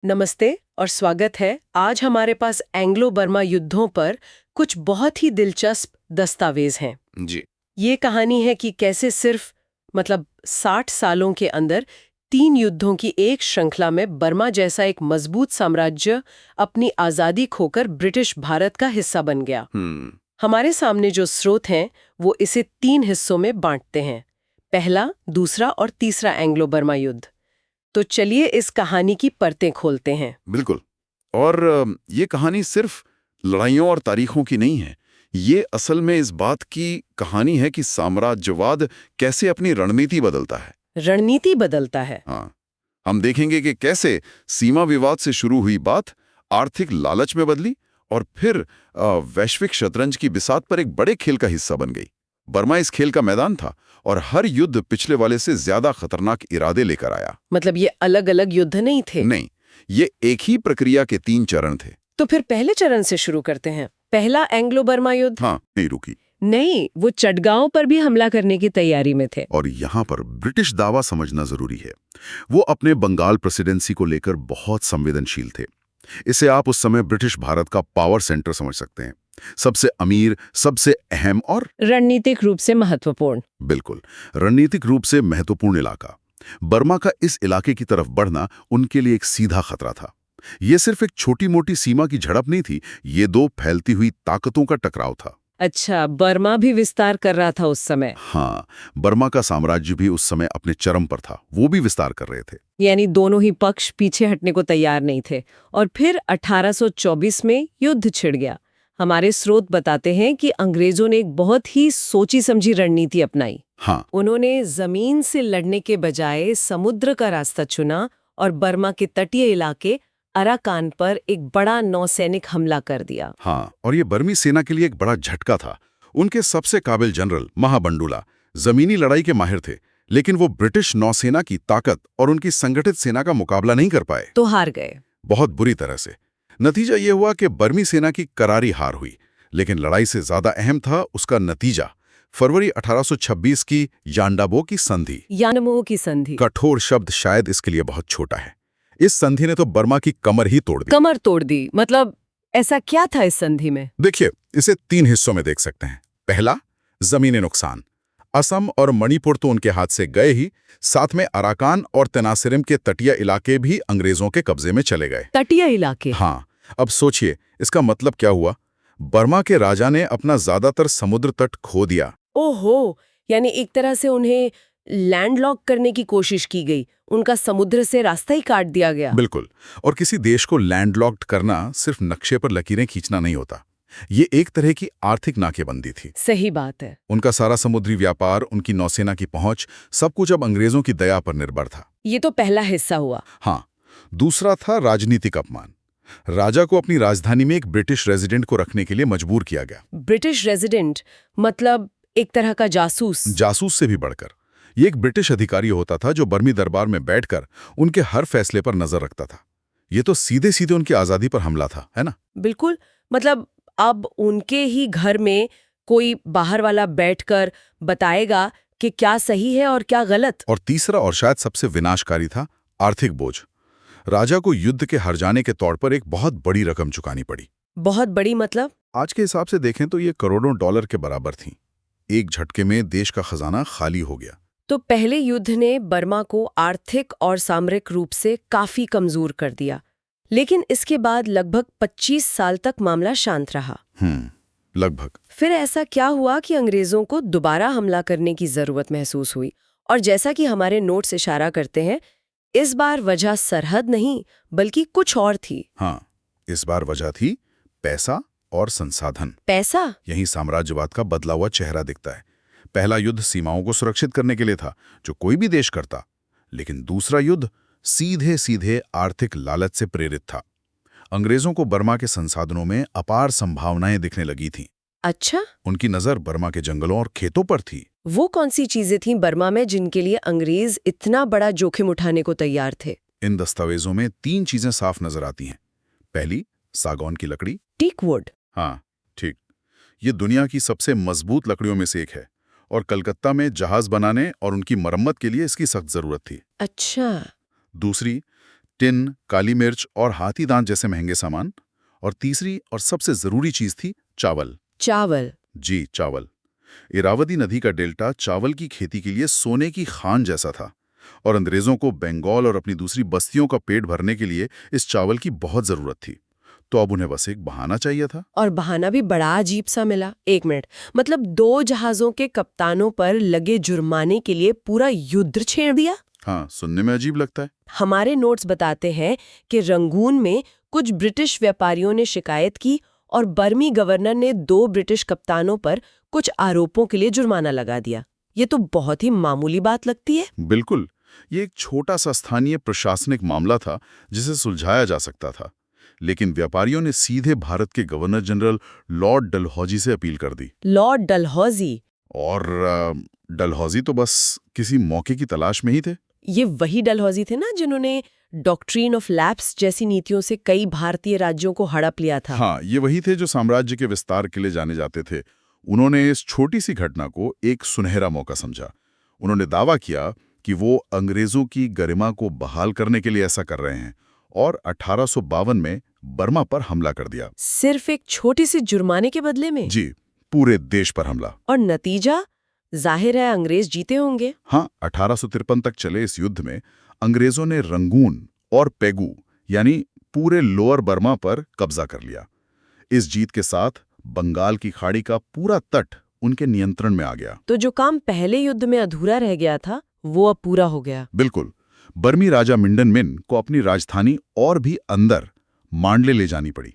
नमस्ते और स्वागत है। आज हमारे पास एंग्लो बर्मा युद्धों पर कुछ बहुत ही दिलचस्प दस्तावेज हैं। जी। ये कहानी है कि कैसे सिर्फ 60 सालों के अंदर 3 युद्धों की एक श्रृंखला में बर्मा जैसा एक मजबूत साम्राज्य अपनी आज़ादी खोकर ब्रिटिश भारत का हिस्सा बन गया। हमारे सामने जो स्रोत हैं वो इसे 3 हिस्सों में बांटते हैं, पहला, दूसरा और तीसरा एंग्लो बर्मा युद्ध। तो चलिए इस कहानी की परतें खोलते हैं। बिल्कुल। और ये कहानी सिर्फ लड़ाइयों और तारीखों की नहीं है। ये असल में इस बात की कहानी है कि साम्राज्यवाद कैसे अपनी रणनीति बदलता है। रणनीति बदलता है। हाँ, हम देखेंगे कि कैसे सीमा विवाद से शुरू हुई बात आर्थिक लालच में बदली और फिर वैश्विक शतरंज की बिसात पर एक बड़े खेल का हिस्सा बन गई। बर्मा इस खेल का मैदान था और हर युद्ध पिछले वाले से ज्यादा खतरनाक इरादे लेकर आया। मतलब ये अलग अलग युद्ध नहीं थे? नहीं, ये एक ही प्रक्रिया के 3 चरण थे। तो फिर पहले चरण से शुरू करते हैं। पहला एंग्लो बर्मा युद्ध। हाँ, नहीं रुकी। नहीं, वो चटगांव पर भी हमला करने की तैयारी में थे। और यहाँ पर ब्रिटिश दावा समझना जरूरी है। वो अपने बंगाल प्रेसिडेंसी को लेकर बहुत संवेदनशील थे। इसे आप उस समय ब्रिटिश भारत का पावर सेंटर समझ सकते हैं, सबसे अमीर, सबसे अहम और रणनीतिक रूप से महत्वपूर्ण। बिल्कुल, रणनीतिक रूप से महत्वपूर्ण इलाका। बर्मा का इस इलाके की तरफ बढ़ना उनके लिए एक सीधा खतरा था। ये सिर्फ एक छोटी मोटी सीमा की झड़प नहीं थी, ये 2 फैलती हुई ताकतों का टकराव था। अच्छा, बर्मा भी विस्तार कर रहा था उस समय। हाँ, बर्मा का साम्राज्य भी उस समय अपने चरम पर था, वो भी विस्तार कर रहे थे। यानी दोनों ही पक्ष पीछे हटने को तैयार नहीं थे। और फिर 1824 में युद्ध छिड़ गया। हमारे स्रोत बताते हैं कि अंग्रेजों ने एक बहुत ही सोची समझी रणनीति अपनाई। हाँ, उन्होंने जमीन से लड़ने के बजाय समुद्र का रास्ता चुना और बर्मा के तटीय इलाके अराकान पर एक बड़ा नौसैनिक हमला कर दिया। हाँ, और ये बर्मी सेना के लिए एक बड़ा झटका था। उनके सबसे काबिल जनरल महाबंडुला जमीनी लड़ाई के माहिर थे, लेकिन वो ब्रिटिश नौसेना की ताकत और उनकी संगठित सेना का मुकाबला नहीं कर पाए। तो हार गए। बहुत बुरी तरह से। नतीजा ये हुआ कि बर्मी सेना की करारी हार हुई, लेकिन लड़ाई से ज्यादा अहम था उसका नतीजा। फरवरी 1826 की यांडाबो की संधि। यानमो की संधि। कठोर शब्द शायद इसके लिए बहुत छोटा है। इस संधि ने तो बर्मा की कमर ही तोड़ दी। कमर तोड़ दी? मतलब ऐसा क्या था इस संधि में? देखिए, इसे 3 हिस्सों में देख सकते हैं। पहला, जमीनी नुकसान। असम और मणिपुर तो उनके हाथ से गए ही, साथ में अराकान और तेनासिरिम के तटीय इलाके भी अंग्रेजों के कब्जे में चले गए। तटीय इलाके? हाँ, अब सोचिए इसका मतलब क्या हुआ। बर्मा के राजा ने अपना ज्यादातर समुद्र तट खो दिया। ओहो, यानी एक तरह से उन्हें लैंडलॉक करने की कोशिश की गई, उनका समुद्र से रास्ता ही काट दिया गया। बिल्कुल, और किसी देश को लैंडलॉक्ड करना सिर्फ नक्शे पर लकीरें खींचना नहीं होता। ये एक तरह की आर्थिक नाकेबंदी थी। सही बात है। उनका सारा समुद्री व्यापार, उनकी नौसेना की पहुंच, सब कुछ अब अंग्रेजों की दया पर निर्भर था। ये तो पहला हिस्सा हुआ। हाँ, दूसरा था राजनीतिक अपमान। राजा को अपनी राजधानी में एक ब्रिटिश रेजिडेंट को रखने के लिए मजबूर किया गया। ब्रिटिश रेजिडेंट मतलब एक तरह का जासूस? जासूस से भी बढ़कर, ये एक ब्रिटिश अधिकारी होता था जो बर्मी दरबार में बैठकर उनके हर फैसले पर नजर रखता था। ये तो सीधे सीधे उनकी आजादी पर हमला था, है ना? बिल्कुल। मतलब अब उनके ही घर में कोई बाहर वाला बैठकर बताएगा कि क्या सही है और क्या गलत। और तीसरा और शायद सबसे विनाशकारी था आर्थिक बोझ। राजा को युद्ध के हार जाने के तौर पर एक बहुत बड़ी रकम चुकानी पड़ी। बहुत बड़ी मतलब? आज के हिसाब से देखें तो ये करोड़ों डॉलर के बराबर थी। एक झटके में देश का खजाना खाली हो गया। तो पहले युद्ध ने बर्मा को आर्थिक और सामरिक रूप से काफी कमजोर कर दिया, लेकिन इसके बाद लगभग 25 साल तक मामला शांत रहा। लगभग। फिर ऐसा क्या हुआ कि अंग्रेजों को दोबारा हमला करने की जरूरत महसूस हुई? और जैसा कि हमारे नोट्स इशारा करते हैं, इस बार वजह सरहद नहीं बल्कि कुछ और थी। हाँ, इस बार वजह थी पैसा और संसाधन। पैसा? यही साम्राज्यवाद का बदला हुआ चेहरा दिखता है। पहला युद्ध सीमाओं को सुरक्षित करने के लिए था, जो कोई भी देश करता, लेकिन दूसरा युद्ध सीधे सीधे आर्थिक लालच से प्रेरित था। अंग्रेजों को बर्मा के संसाधनों में अपार संभावनाएं दिखने लगी थीं। अच्छा? उनकी नजर बर्मा के जंगलों और खेतों पर थी। वो कौन सी चीजें थीं बर्मा में जिनके लिए अंग्रेज इतना बड़ा जोखिम उठाने को तैयार थे? इन दस्तावेजों में 3 चीजें साफ नजर आती हैं। पहली, सागौन की लकड़ी। Teak wood? हाँ, ठीक। ये दुनिया की सबसे मजबूत लकड़ियों में से एक है और कलकत्ता में जहाज बनाने और उनकी मरम्मत के लिए इसकी सख्त जरूरत थी। अच्छा। दूसरी, टिन, काली मिर्च और हाथी दांत जैसे महंगे सामान। और तीसरी और सबसे जरूरी चीज थी चावल। चावल। जी, चावल। इरावदी नदी का डेल्टा चावल की खेती के लिए सोने की खान जैसा था और अंग्रेजों को बंगाल और अपनी दूसरी बस्तियों का पेट भरने के लिए इस चावल की बहुत जरूरत थी। तो अब उन्हें बस एक बहाना चाहिए था। और बहाना भी बड़ा अजीब सा मिला। एक मिनट, मतलब 2 जहाजों के कप्तानों पर लगे जुर्माने के लिए पूरा युद्ध छेड़ दिया? हाँ, सुनने में अजीब लगता है। हमारे नोट्स बताते हैं कि रंगून में कुछ ब्रिटिश व्यापारियों ने शिकायत की और बर्मी गवर्नर ने 2 ब्रिटिश कप्तानों पर कुछ आरोपों के लिए जुर्माना लगा दिया। ये तो बहुत ही मामूली बात लगती है। बिल्कुल, ये एक छोटा सा स्थानीय प्रशासनिक मामला था जिसे सुलझाया जा सकता था। लेकिन व्यापारियों ने सीधे भारत के गवर्नर जनरल लॉर्ड डलहौजी से अपील कर दी। लॉर्ड डलहौजी? और डलहौजी तो बस किसी मौके की तलाश में ही थे। ये वही डलहौजी थे ना जिन्होंने डॉक्ट्रिन ऑफ लैप्स जैसी नीतियों से कई भारतीय राज्यों को हड़प लिया था? हाँ, ये वही थे जो साम्राज्य के विस्तार के लिए जाने जाते थे। उन्होंने इस छोटी सी घटना को एक सुनहरा मौका समझा। उन्होंने दावा किया कि वो अंग्रेजों की गरिमा को बहाल करने के लिए ऐसा कर रहे हैं और 1852 में बर्मा पर हमला कर दिया। सिर्फ एक छोटी सी जुर्माने के बदले में? जी, पूरे देश पर हमला। और नतीजा? जाहिर है अंग्रेज जीते होंगे। हाँ, 1853 तक चले इस युद्ध में अंग्रेजों ने रंगून और पेगू यानी पूरे लोअर बर्मा पर कब्जा कर लिया। इस जीत के साथ बंगाल की खाड़ी का पूरा तट उनके नियंत्रण में आ गया। तो जो काम पहले युद्ध में अधूरा रह गया था वो अब पूरा हो गया। बिल्कुल। बर्मी राजा मिंडन मिन को अपनी राजधानी और भी अंदर मांडले ले जानी पड़ी।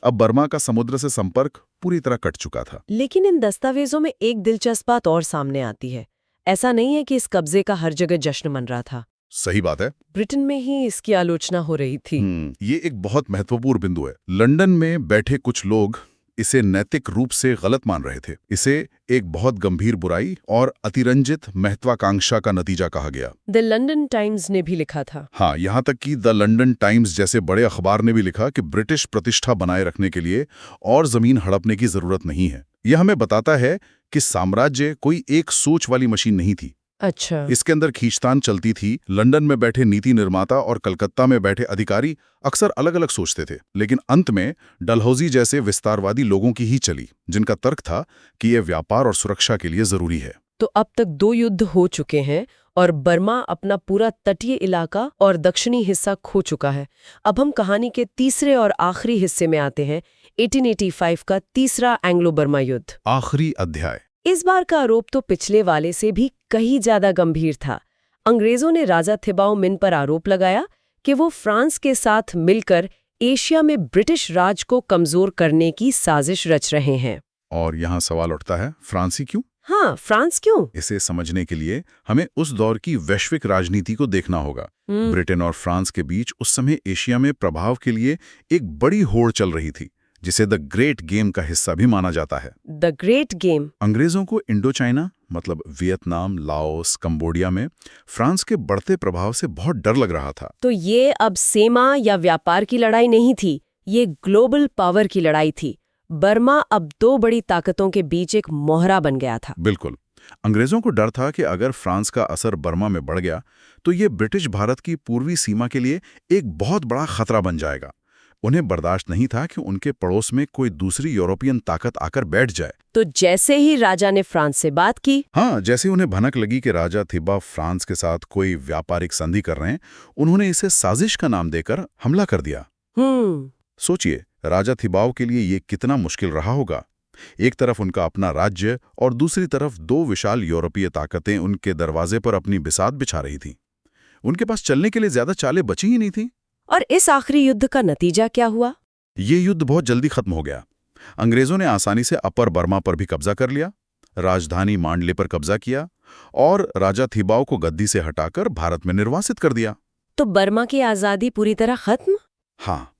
अब बर्मा का समुद्र से संपर्क पूरी तरह कट चुका था। लेकिन इन दस्तावेजों में एक दिलचस्प बात और सामने आती है। ऐसा नहीं है कि इस कब्जे का हर जगह जश्न मन रहा था। सही बात है। ब्रिटेन में ही इसकी आलोचना हो रही थी। ये एक बहुत महत्वपूर्ण बिंदु है। लंदन में बैठे कुछ लोग इसे नैतिक रूप से गलत मान रहे थे। इसे एक बहुत गंभीर बुराई और अतिरंजित महत्वाकांक्षा का नतीजा कहा गया। द लंदन टाइम्स ने भी लिखा था। हाँ, यहाँ तक कि द लंदन टाइम्स जैसे बड़े अखबार ने भी लिखा कि ब्रिटिश प्रतिष्ठा बनाए रखने के लिए और जमीन हड़पने की जरूरत नहीं है। यह हमें बताता है कि साम्राज्य कोई एक सोच वाली मशीन नहीं थी। अच्छा। इसके अंदर खींचतान चलती थी। लंदन में बैठे नीति निर्माता और कलकत्ता में बैठे अधिकारी अक्सर अलग अलग सोचते थे, लेकिन अंत में डलहौजी जैसे विस्तारवादी लोगों की ही चली, जिनका तर्क था कि यह व्यापार और सुरक्षा के लिए जरूरी है। तो अब तक 2 युद्ध हो चुके हैं और बर्मा अपना पूरा तटीय इलाका और दक्षिणी हिस्सा खो चुका है। अब हम कहानी के तीसरे और आखिरी हिस्से में आते हैं, 1885 का तीसरा एंग्लो बर्मा युद्ध। आखिरी अध्याय। इस बार का आरोप तो पिछले वाले से भी कहीं ज्यादा गंभीर था। अंग्रेजों ने राजा थिबाओ मिन पर आरोप लगाया कि वो फ्रांस के साथ मिलकर एशिया में ब्रिटिश राज को कमजोर करने की साजिश रच रहे हैं। और यहाँ सवाल उठता है, फ्रांसी क्यों? हाँ, फ्रांस क्यों? इसे समझने के लिए हमें उस दौर की वैश्विक राजनीति को देखना होगा। ब्रिटेन और फ्रांस के बीच उस समय एशिया में प्रभाव के लिए एक बड़ी होड़ चल रही थी, जिसे द ग्रेट गेम का हिस्सा भी माना जाता है। The great game? अंग्रेजों को इंडो चाइना मतलब वियतनाम, लाओस, कंबोडिया में फ्रांस के बढ़ते प्रभाव से बहुत डर लग रहा था। तो ये अब सीमा या व्यापार की लड़ाई नहीं थी, ये ग्लोबल पावर की लड़ाई थी। बर्मा अब 2 बड़ी ताकतों के बीच एक मोहरा बन गया था। बिल्कुल। अंग्रेजों को डर था कि अगर फ्रांस का असर बर्मा में बढ़ गया तो ये ब्रिटिश भारत की पूर्वी सीमा के लिए एक बहुत बड़ा खतरा बन जाएगा। उन्हें बर्दाश्त नहीं था कि उनके पड़ोस में कोई दूसरी यूरोपियन ताकत आकर बैठ जाए। तो जैसे ही राजा ने फ्रांस से बात की, हाँ, जैसे उन्हें भनक लगी कि राजा थिबा फ्रांस के साथ कोई व्यापारिक संधि कर रहे हैं, उन्होंने इसे साजिश का नाम देकर हमला कर दिया। सोचिए, राजा थिबाओ के लिए ये कितना मुश्किल रहा होगा। एक तरफ उनका अपना राज्य और दूसरी तरफ 2 विशाल यूरोपीय ताकतें उनके दरवाजे पर अपनी बिसात बिछा रही थीं। उनके पास चलने के लिए ज्यादा चालें बची ही नहीं थी। और इस आखिरी युद्ध का नतीजा क्या हुआ? ये युद्ध बहुत जल्दी खत्म हो गया। अंग्रेजों ने आसानी से अपर बर्मा पर भी कब्जा कर लिया, राजधानी मांडले पर कब्जा किया और राजा थिबाओ को गद्दी से हटाकर भारत में निर्वासित कर दिया। तो बर्मा की आजादी पूरी तरह खत्म? हाँ,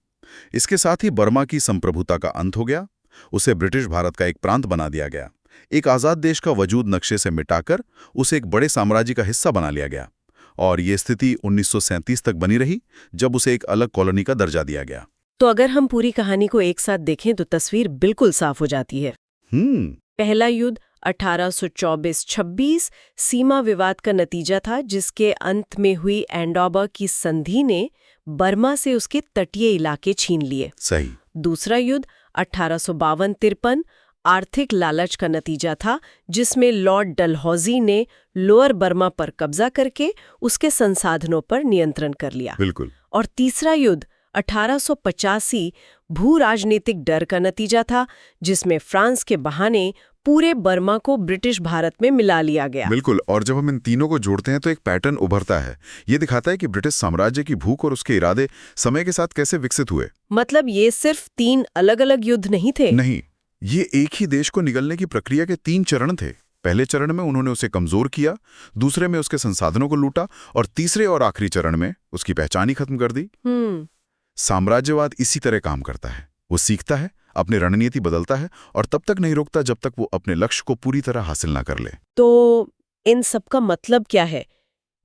इसके साथ ही बर्मा की संप्रभुता का अंत हो गया। उसे ब्रिटिश भारत का एक प्रांत बना दिया गया। एक आजाद देश का वजूद नक्शे से मिटाकर उसे एक बड़े साम्राज्य का हिस्सा बना लिया गया। और ये स्थिति 1937 तक बनी रही, जब उसे एक अलग कॉलोनी का दर्जा दिया गया। तो अगर हम पूरी कहानी को एक साथ देखें तो तस्वीर बिल्कुल साफ हो जाती है। पहला युद्ध 1824-26 सीमा विवाद का नतीजा था, जिसके अंत में हुई एंडोबर की संधि ने बर्मा से उसके तटीय इलाके छीन लिए। सही। दूसरा युद्ध 1852-53 आर्थिक लालच का नतीजा था, जिसमें लॉर्ड डलहौजी ने लोअर बर्मा पर कब्जा करके उसके संसाधनों पर नियंत्रण कर लिया। बिल्कुल। और तीसरा युद्ध 1885 भू राजनीतिक डर का नतीजा था, जिसमें फ्रांस के बहाने पूरे बर्मा को ब्रिटिश भारत में मिला लिया गया। बिल्कुल। और जब हम इन तीनों को जोड़ते हैं तो एक पैटर्न उभरता है। ये दिखाता है कि ब्रिटिश साम्राज्य की भूख और उसके इरादे समय के साथ कैसे विकसित हुए। मतलब ये सिर्फ 3 अलग-अलग युद्ध नहीं थे। नहीं, ये एक ही देश को निगलने की प्रक्रिया के 3 चरण थे। पहले चरण में उन्होंने उसे कमजोर किया, दूसरे में उसके संसाधनों को लूटा, और तीसरे और आखिरी चरण में उसकी पहचान ही खत्म कर दी। साम्राज्यवाद इसी तरह काम करता है। वो सीखता है, अपनी रणनीति बदलता है, और तब तक नहीं रुकता जब तक वो अपने लक्ष्य को पूरी तरह हासिल ना कर ले। तो इन सब का मतलब क्या है?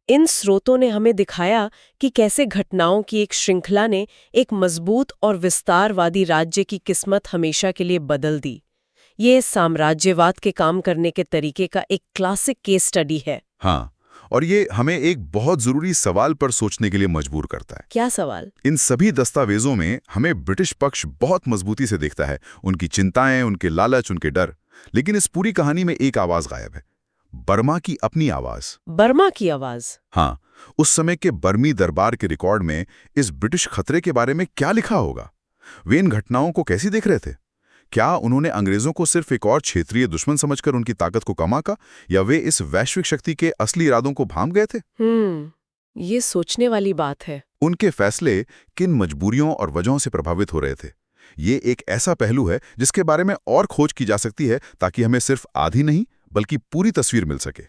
इन स्रोतों ने हमें दिखाया कि कैसे घटनाओं की एक श्रृंखला ने एक मजबूत और विस्तारवादी राज्य की किस्मत हमेशा के लिए बदल दी। ये साम्राज्यवाद के काम करने के तरीके का एक क्लासिक केस स्टडी है। हाँ, और ये हमें एक बहुत जरूरी सवाल पर सोचने के लिए मजबूर करता है। क्या सवाल? इन सभी दस्तावेजों में हमें ब्रिटिश पक्ष बहुत मजबूती से दिखता है, उनकी चिंताएं, उनके लालच, उनके डर। लेकिन इस पूरी कहानी में एक आवाज गायब है, बर्मा की अपनी आवाज। बर्मा की आवाज? हाँ, उस समय के बर्मी दरबार के रिकॉर्ड में इस ब्रिटिश खतरे के बारे में क्या लिखा होगा? वे इन घटनाओं को कैसे देख रहे थे? क्या उन्होंने अंग्रेजों को सिर्फ एक और क्षेत्रीय दुश्मन समझकर उनकी ताकत को कम आंका, या वे इस वैश्विक शक्ति के असली इरादों को भांप गए थे? ये सोचने वाली बात है। उनके फैसले किन मजबूरियों और वजहों से प्रभावित हो रहे थे? ये एक ऐसा पहलू है जिसके बारे में और खोज की जा सकती है, ताकि हमें सिर्फ आधी नहीं बल्कि पूरी तस्वीर मिल सके।